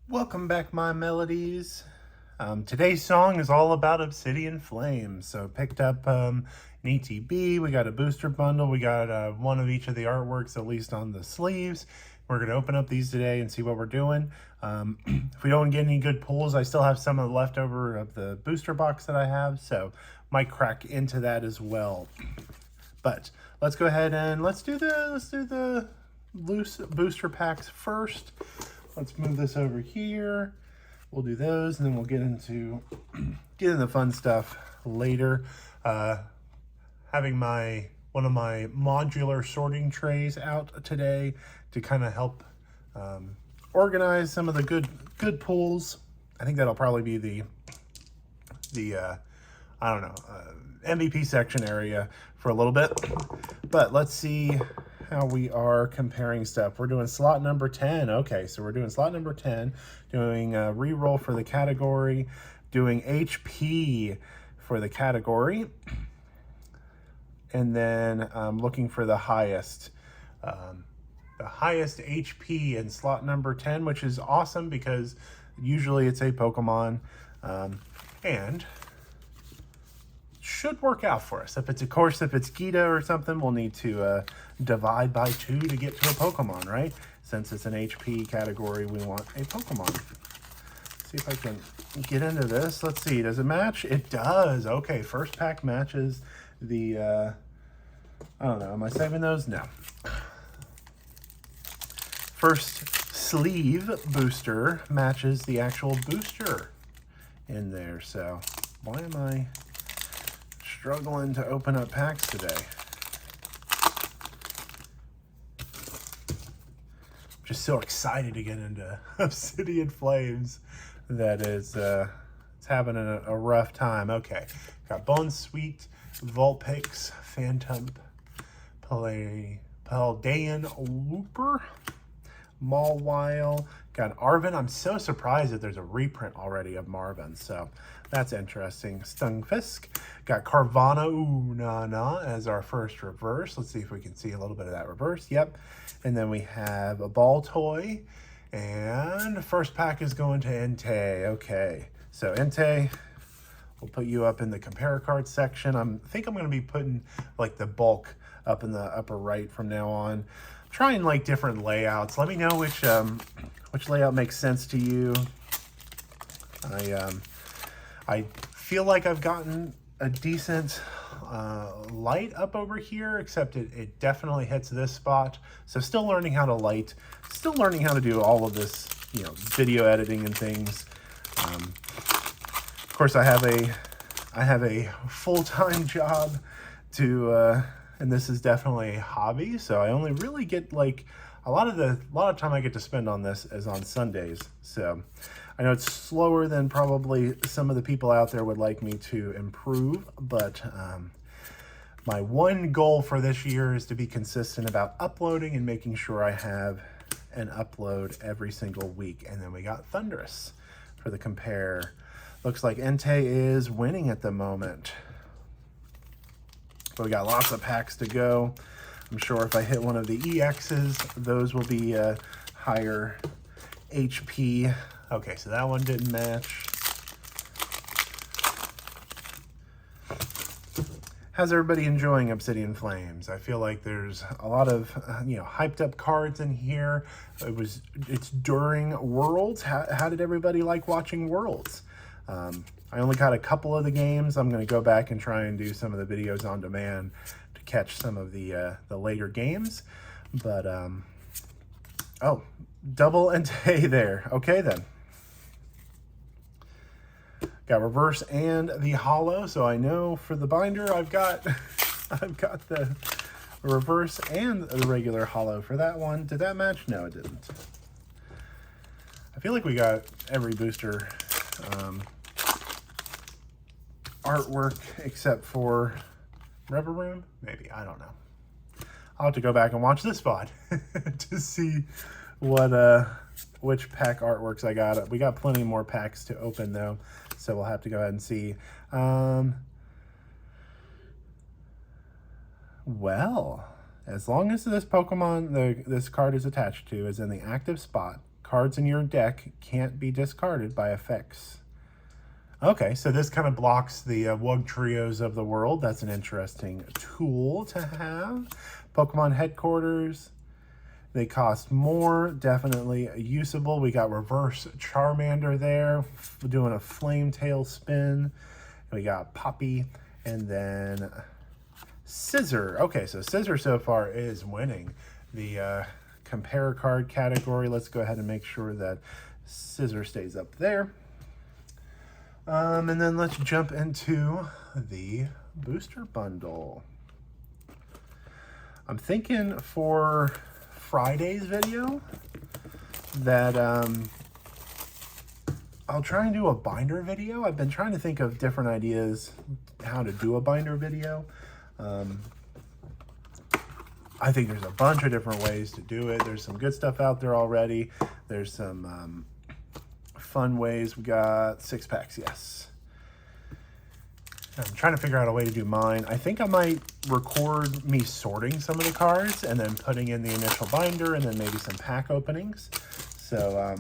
Welcome back, my melodies. Today's song is all about Obsidian Flames. So picked up an ETB, we got a booster bundle, we got one of each of the artworks, at least on the sleeves. We're going to open up these today and see what we're doing. If we don't get any good pulls, I still have some of the leftover of the booster box that I have, so might crack into that as well. But let's go ahead and let's do the loose booster packs first. Let's move this over here. We'll do those, and then we'll get into the fun stuff later. Having one of my modular sorting trays out today to kind of help organize some of the good pulls. I think that'll probably be the I don't know, MVP section area for a little bit. But let's see how we are comparing stuff. We're doing slot number 10. Okay, so we're doing slot number 10, doing a reroll for the category, doing HP for the category, and then looking for the highest HP in slot number 10, which is awesome because usually it's a Pokemon, and should work out for us. If it's Gita or something, we'll need to divide by 2 to get to a Pokemon, right? Since it's an HP category, we want a Pokemon. Let's see if I can get into this. Let's see, does it match? It does. Okay, first pack matches the, I don't know, am I saving those? No. First sleeve booster matches the actual booster in there, so why am I struggling to open up packs today? Just so excited to get into Obsidian Flames that is it's having a rough time. Okay, got Bone Sweet, Vulpix, Phantom, Paldean Looper, Mawile, got Arven. I'm so surprised that there's a reprint already of Marvin, so that's interesting. Stunfisk, got Carvana Unana as our first reverse. Let's see if we can see a little bit of that reverse. Yep. And then we have a Ball Toy, and the first pack is going to Entei. Okay, so Entei, we'll put you up in the compare card section. I think I'm going to be putting like the bulk up in the upper right from now on. Trying like different layouts. Let me know which layout makes sense to you. I feel like I've gotten a decent light up over here, except it definitely hits this spot. So still learning how to light, still learning how to do all of this, video editing and things. Of course, I have a full-time job to, and this is definitely a hobby. So I only really get like a lot of time I get to spend on this is on Sundays. So I know it's slower than probably some of the people out there would like me to improve, but my one goal for this year is to be consistent about uploading and making sure I have an upload every single week. And then we got Thunderous for the compare. Looks like Entei is winning at the moment. But we got lots of packs to go. I'm sure if I hit one of the EXs, those will be higher HP. Okay, so that one didn't match. How's everybody enjoying Obsidian Flames? I feel like there's a lot of hyped up cards in here. It's during Worlds. How did everybody like watching Worlds? I only got a couple of the games. I'm going to go back and try and do some of the videos on demand to catch some of the later games. But oh, double Entei there. Okay then. Got reverse and the hollow, so I know for the binder I've got the reverse and the regular hollow for that one. Did that match? No, it didn't. I feel like we got every booster artwork except for Rubber Room. Maybe, I don't know. I'll have to go back and watch this VOD to see what which pack artworks I got. We got plenty more packs to open though, so we'll have to go ahead and see. Well, as long as this Pokemon this card is attached to is in the active spot, Cards in your deck can't be discarded by effects. Okay, so this kind of blocks the Wug Trios of the world. That's an interesting tool to have. Pokemon Headquarters. They cost more, definitely usable. We got Reverse Charmander there, doing a Flame Tail spin. We got Poppy, and then Scissor. Okay, so Scissor so far is winning the compare card category. Let's go ahead and make sure that Scissor stays up there. And then let's jump into the booster bundle. I'm thinking for Friday's video that I'll try and do a binder video. I've been trying to think of different ideas how to do a binder video. I think there's a bunch of different ways to do it. There's some good stuff out there already. There's some fun ways. We got 6-packs, yes. I'm trying to figure out a way to do mine. I think I might record me sorting some of the cards and then putting in the initial binder and then maybe some pack openings. So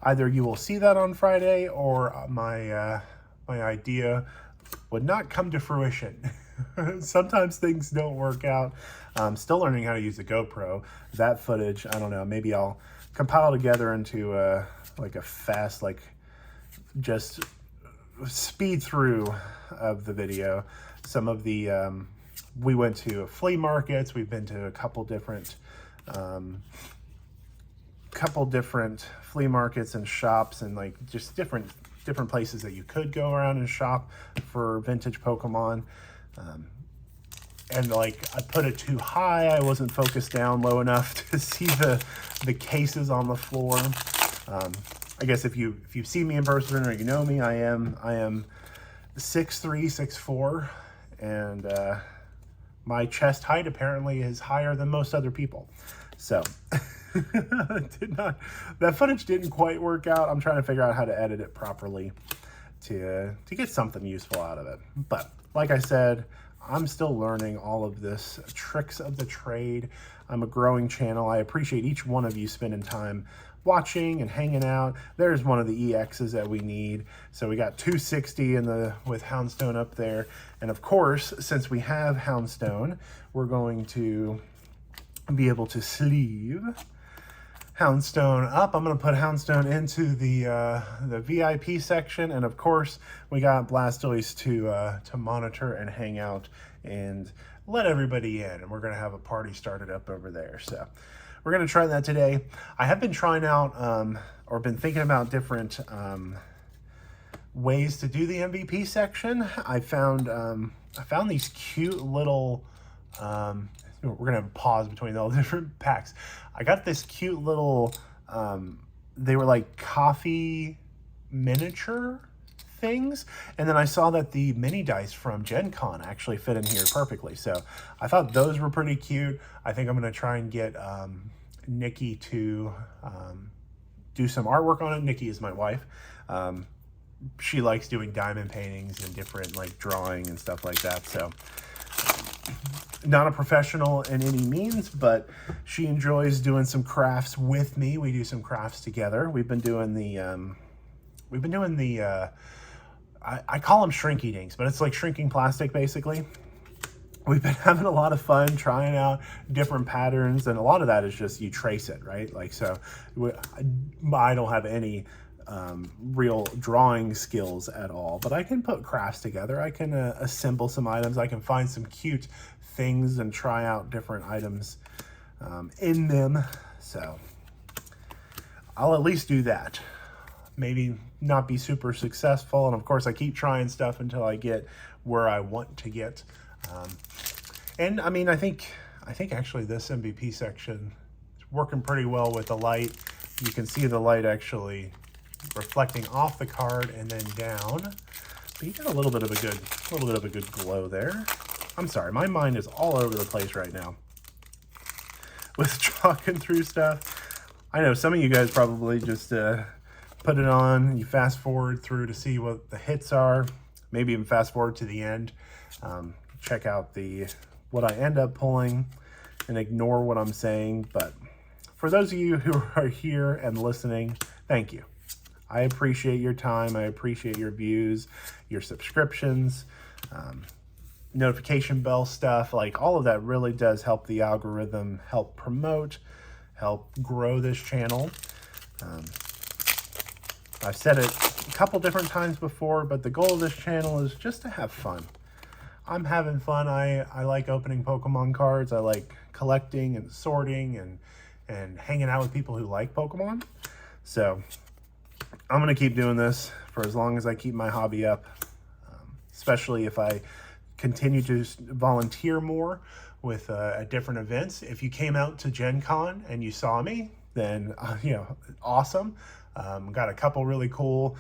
either you will see that on Friday or my idea would not come to fruition. Sometimes things don't work out. I'm still learning how to use the GoPro. That footage, I don't know, maybe I'll compile together into like a fast, like just speed through of the video. Some of the we went to flea markets. We've been to a couple different flea markets and shops, and like just different places that you could go around and shop for vintage Pokemon. And like I put it too high. I wasn't focused down low enough to see the cases on the floor. I guess if you've seen me in person or you know me, I am 6'3", 6'4", and my chest height apparently is higher than most other people. So that footage didn't quite work out. I'm trying to figure out how to edit it properly to get something useful out of it. But like I said, I'm still learning all of this tricks of the trade. I'm a growing channel. I appreciate each one of you spending time watching and hanging out. There's one of the EXs that we need. So we got 260 with Houndstone up there. And of course, since we have Houndstone, we're going to be able to sleeve Houndstone up. I'm going to put Houndstone into the VIP section, and of course we got Blastoise to monitor and hang out and let everybody in, and we're going to have a party started up over there. So we're going to try that today. I have been trying out or been thinking about different ways to do the MVP section. I found these cute little we're gonna have a pause between all the different packs. I got this cute little they were like coffee miniature things, and then I saw that the mini dice from Gen Con actually fit in here perfectly, so I thought those were pretty cute. I think I'm gonna try and get Nikki to do some artwork on it. Nikki is my wife. She likes doing diamond paintings and different like drawing and stuff like that, so not a professional in any means, but she enjoys doing some crafts with me. We do some crafts together. We've been doing the I call them shrinky dinks, but it's like shrinking plastic basically. We've been having a lot of fun trying out different patterns, and a lot of that is just you trace it, right? Like, so I don't have any real drawing skills at all, but I can put crafts together. I can assemble some items. I can find some cute things and try out different items in them. So I'll at least do that. Maybe not be super successful, and of course I keep trying stuff until I get where I want to get. And I mean, I think actually this MVP section is working pretty well with the light. You can see the light actually reflecting off the card and then down. But you got a little bit of a good glow there. I'm sorry, my mind is all over the place right now with talking through stuff. I know some of you guys probably just put it on, you fast forward through to see what the hits are, maybe even fast forward to the end, check out what I end up pulling and ignore what I'm saying. But for those of you who are here and listening, thank you. I appreciate your time. I appreciate your views, your subscriptions, notification bell stuff. Like, all of that really does help the algorithm, help promote, help grow this channel. I've said it a couple different times before, but the goal of this channel is just to have fun. I'm having fun. I like opening Pokemon cards. I like collecting and sorting and hanging out with people who like Pokemon. So I'm going to keep doing this for as long as I keep my hobby up, especially if I continue to volunteer more with at different events. If you came out to Gen Con and you saw me, then, awesome. Got a couple really cool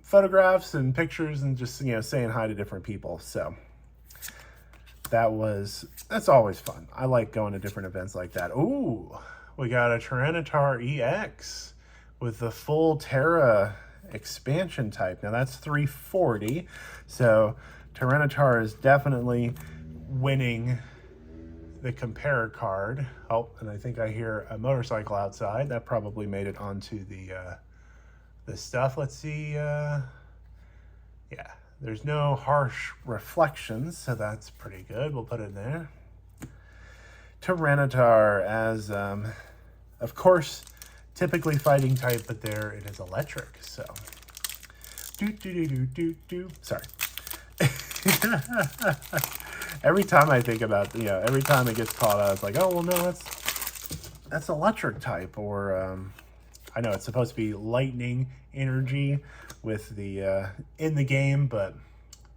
photographs and pictures and just, saying hi to different people. So that's always fun. I like going to different events like that. Ooh, we got a Tyranitar EX with the full Terra expansion type. Now that's 340. So Tyranitar is definitely winning the compare card. Oh, and I think I hear a motorcycle outside. That probably made it onto the stuff. Let's see. Yeah, there's no harsh reflections, so that's pretty good. We'll put it in there. Tyranitar as, of course, typically fighting type, but there it is electric. So, Sorry. Every time I think about, every time it gets called out, it's like, oh, well, no, that's electric type. Or I know it's supposed to be lightning energy with the in the game, but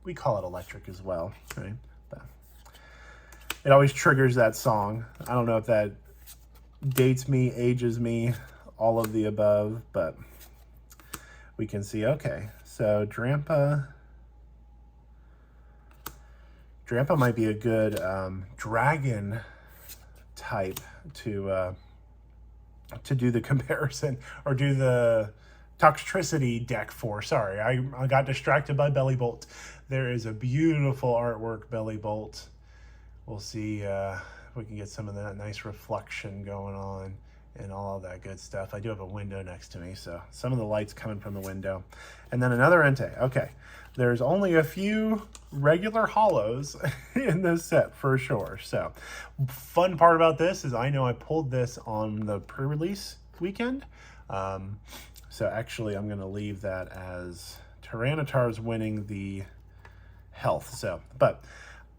we call it electric as well, right? But it always triggers that song. I don't know if that dates me, ages me, all of the above, but we can see, okay, so Drampa might be a good dragon type to do the comparison, or do the Toxtricity deck for. Sorry, I got distracted by Bellybolt. There is a beautiful artwork Bellybolt. We'll see if we can get some of that nice reflection going on and all of that good stuff. I do have a window next to me, so some of the light's coming from the window. And then another Entei. Okay, there's only a few regular holos in this set for sure. So fun part about this is I know I pulled this on the pre-release weekend. So actually I'm going to leave that as Tyranitar's winning the health. So, but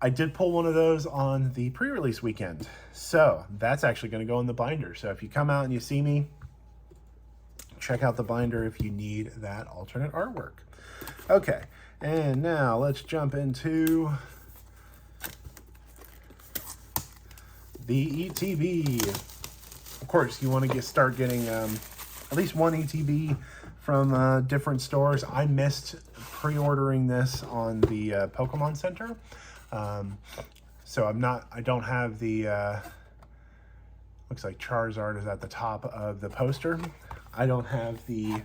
I did pull one of those on the pre-release weekend. So that's actually going to go in the binder. So if you come out and you see me, check out the binder if you need that alternate artwork. Okay, and now let's jump into the ETB. Of course, you want to start getting at least one ETB from different stores. I missed pre-ordering this on the Pokemon Center. So I don't have the, looks like Charizard is at the top of the poster. I don't have the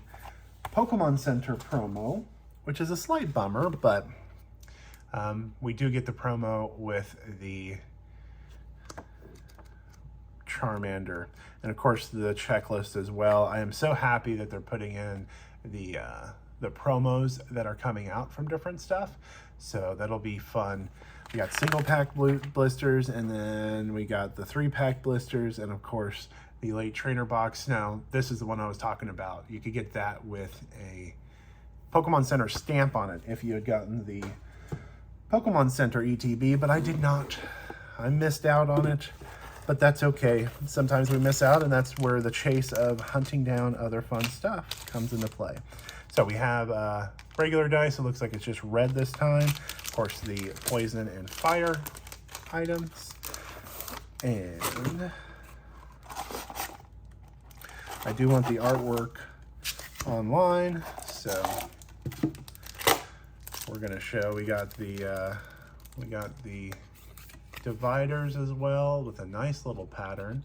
Pokemon Center promo, which is a slight bummer, but we do get the promo with the Charmander, and of course the checklist as well. I am so happy that they're putting in the promos that are coming out from different stuff, so that'll be fun. We got single pack blisters, and then we got the 3-pack blisters, and of course the late trainer box. Now this is the one I was talking about. You could get that with a Pokemon Center stamp on it if you had gotten the Pokemon Center ETB, but I did not. I missed out on it, but that's okay. Sometimes we miss out, and that's where the chase of hunting down other fun stuff comes into play. So we have regular dice. It looks like it's just red this time. Of course, the poison and fire items. And I do want the artwork online, so we're gonna show. We got the dividers as well with a nice little pattern.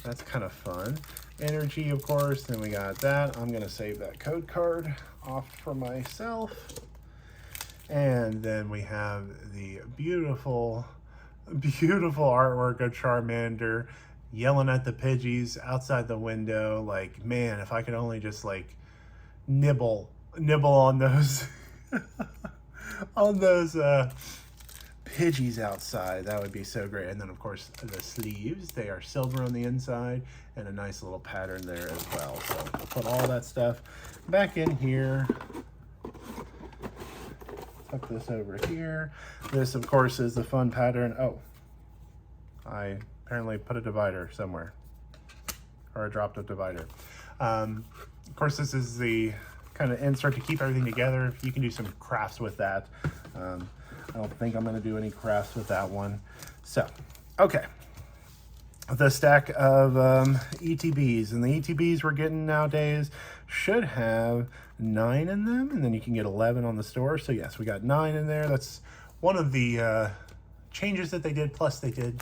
That's kind of fun. Energy, of course. Then we got that. I'm gonna save that code card off for myself. And then we have the beautiful artwork of Charmander yelling at the Pidgeys outside the window. Like, man, if I could only just like nibble on those on those Pidgeys outside, that would be so great. And then of course the sleeves, they are silver on the inside and a nice little pattern there as well. So I'll put all that stuff back in here. Tuck this over here. This of course is the fun pattern. Oh, I apparently put a divider somewhere, or I dropped a divider. Of course, this is the kind of insert to keep everything together. You can do some crafts with that. I don't think I'm going to do any crafts with that one. So, okay. The stack of ETBs. And the ETBs we're getting nowadays should have 9 in them. And then you can get 11 on the store. So, yes, we got 9 in there. That's one of the changes that they did. Plus, they did,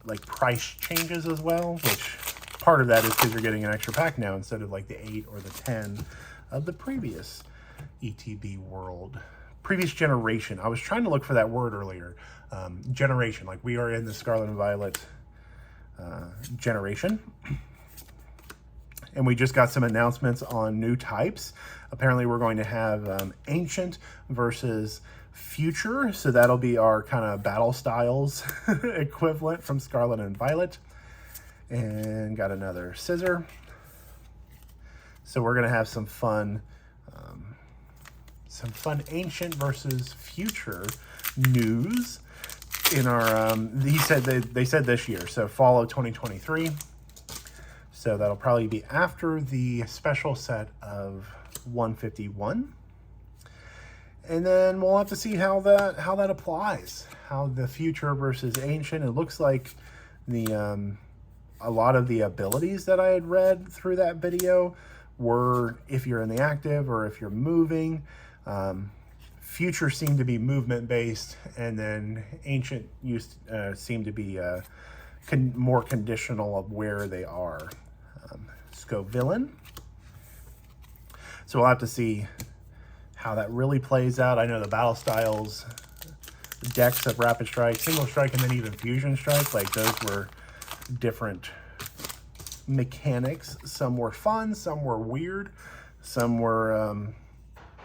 like, price changes as well. Which, part of that is because you're getting an extra pack now instead of, like, the 8 or the 10 of the previous ETB world. Previous generation. I was trying to look for that word earlier. Generation, like we are in the Scarlet and Violet generation. And we just got some announcements on new types. Apparently we're going to have Ancient versus Future. So that'll be our kind of battle styles equivalent from Scarlet and Violet. And got another scissor. So we're going to have some fun Ancient versus Future news in our they said this year, so fall of 2023. So that'll probably be after the special set of 151, and then we'll have to see how that applies, how the Future versus Ancient. It looks like the a lot of the abilities that I had read through that video were if you're in the active or if you're moving. Future seemed to be movement based, and then Ancient seemed to be more conditional of where they are. Let's go Villain. So we'll have to see how that really plays out. I know the battle styles, decks of Rapid Strike, Single Strike, and then even Fusion Strike, like those were different mechanics. Some were fun, some were weird, some were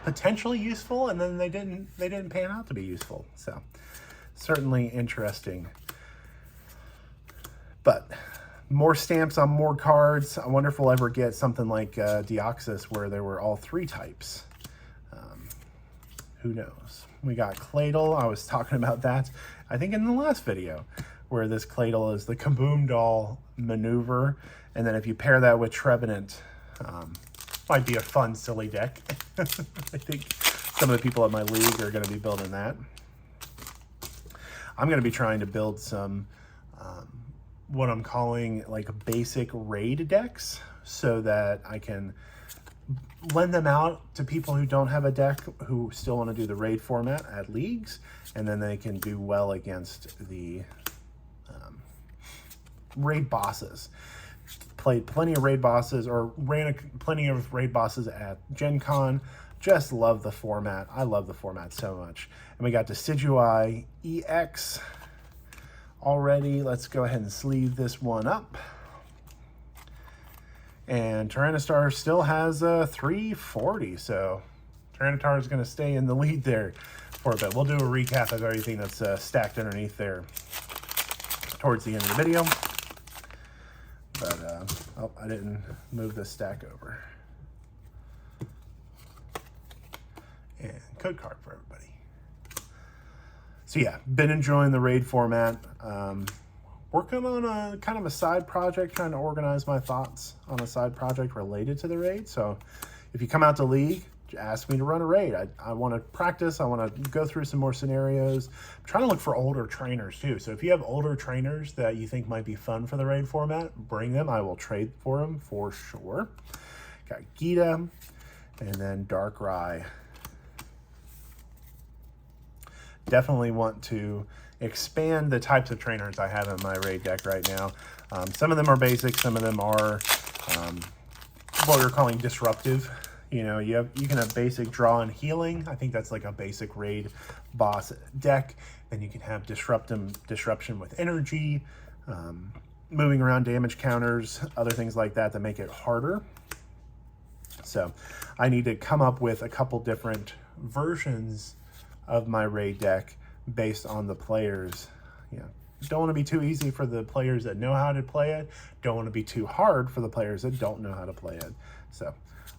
potentially useful, and then they didn't pan out to be useful. So certainly interesting. But more stamps on more cards. I wonder if we'll ever get something like Deoxys where there were all 3 types. Who knows? We got Cladle. I was talking about that, I think, in the last video, where this Cladle is the Kaboom Doll maneuver. And then if you pair that with Trevenant, might be a fun, silly deck. I think some of the people at my league are going to be building that. I'm going to be trying to build some, what I'm calling like basic raid decks, so that I can lend them out to people who don't have a deck, who still want to do the raid format at leagues, and then they can do well against the raid bosses. Played plenty of raid bosses, or ran plenty of raid bosses at Gen Con. Just love the format. I love the format so much. And we got Decidueye EX already. Let's go ahead and sleeve this one up. And Tyrannostar still has 340, so Tyranitar is going to stay in the lead there for a bit. We'll do a recap of everything that's stacked underneath there towards the end of the video. But, oh, I didn't move this stack over. And code card for everybody. So yeah, been enjoying the raid format. Working on a kind of a side project, trying to organize my thoughts on a side project related to the raid. So if you come out to League, ask me to run a raid. I want to practice. I want to go through some more scenarios. I'm trying to look for older trainers too. So if you have older trainers that you think might be fun for the raid format, bring them. I will trade for them for sure. Got Gita and then Darkrai. Definitely want to expand the types of trainers I have in my raid deck right now. Some of them are basic. Some of them are what we're calling disruptive. You know, you can have basic draw and healing. I think that's like a basic raid boss deck. Then you can have disruption with energy. moving around damage counters, other things like that make it harder. So I need to come up with a couple different versions of my raid deck based on the players. Don't want to be too easy for the players that know how to play it. Don't want to be too hard for the players that don't know how to play it. So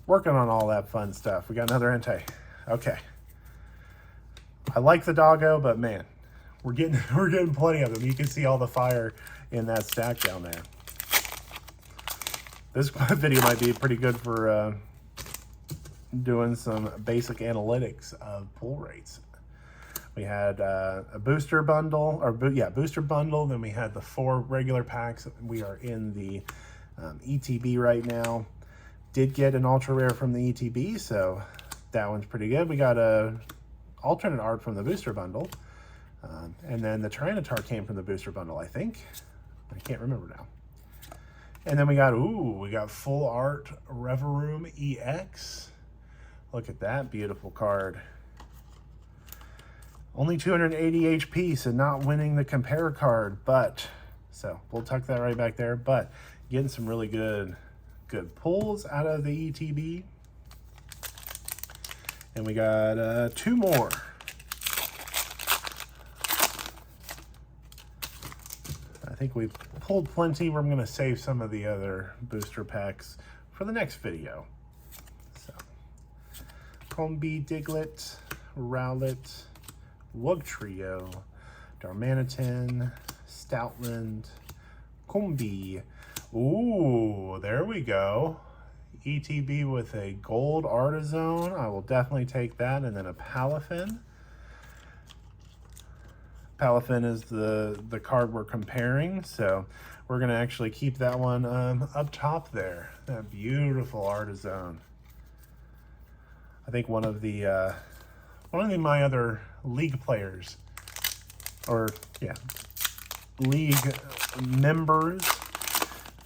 working on all that fun stuff. We got another Entei. Okay. I like the doggo, but man, we're getting plenty of them. You can see all the fire in that stack down there. This video might be pretty good for doing some basic analytics of pull rates. We had a booster bundle, booster bundle. Then we had the 4 regular packs. We are in the ETB right now. Did get an ultra rare from the ETB, so that one's pretty good. We got a alternate art from the booster bundle. And then the Tyranitar came from the booster bundle, I think. I can't remember now. And then we got full art Reverum EX. Look at that beautiful card. Only 280 HP, so not winning the compare card, so we'll tuck that right back there, but getting some really good pulls out of the ETB. And we got 2 more. I think we pulled plenty. We're going to save some of the other booster packs for the next video. So, Combi, Diglett, Rowlet, Wugtrio, Darmanitan, Stoutland, Combi. Ooh, there we go. ETB with a gold Artizone. I will definitely take that. And then a Palafin. Palafin is the card we're comparing, so we're going to actually keep that one up top there. That beautiful Artizone. I think one of my other league players, league members,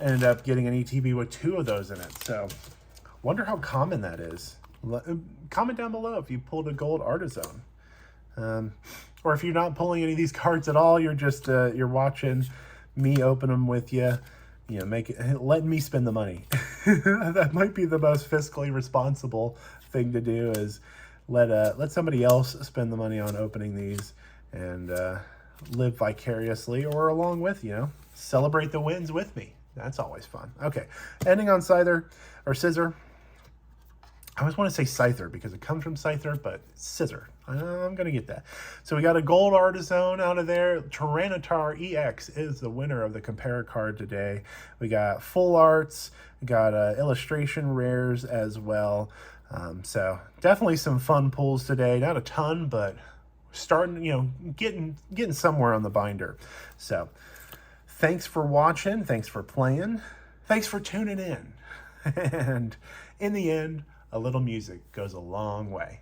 ended up getting an ETB with 2 of those in it. So wonder how common that is. Comment down below if you pulled a gold Artizone. Or if you're not pulling any of these cards at all, you're just you're watching me open them with you, letting me spend the money. That might be the most fiscally responsible thing to do, is let somebody else spend the money on opening these and live vicariously or along with, celebrate the wins with me. That's always fun. Okay, ending on Scissor. I always want to say Scyther because it comes from Scyther, but Scissor. I'm going to get that. So we got a gold Artizone out of there. Tyranitar EX is the winner of the compare card today. We got full arts, we got illustration rares as well. So definitely some fun pulls today. Not a ton, but starting, getting somewhere on the binder. So thanks for watching. Thanks for playing. Thanks for tuning in. And in the end, a little music goes a long way.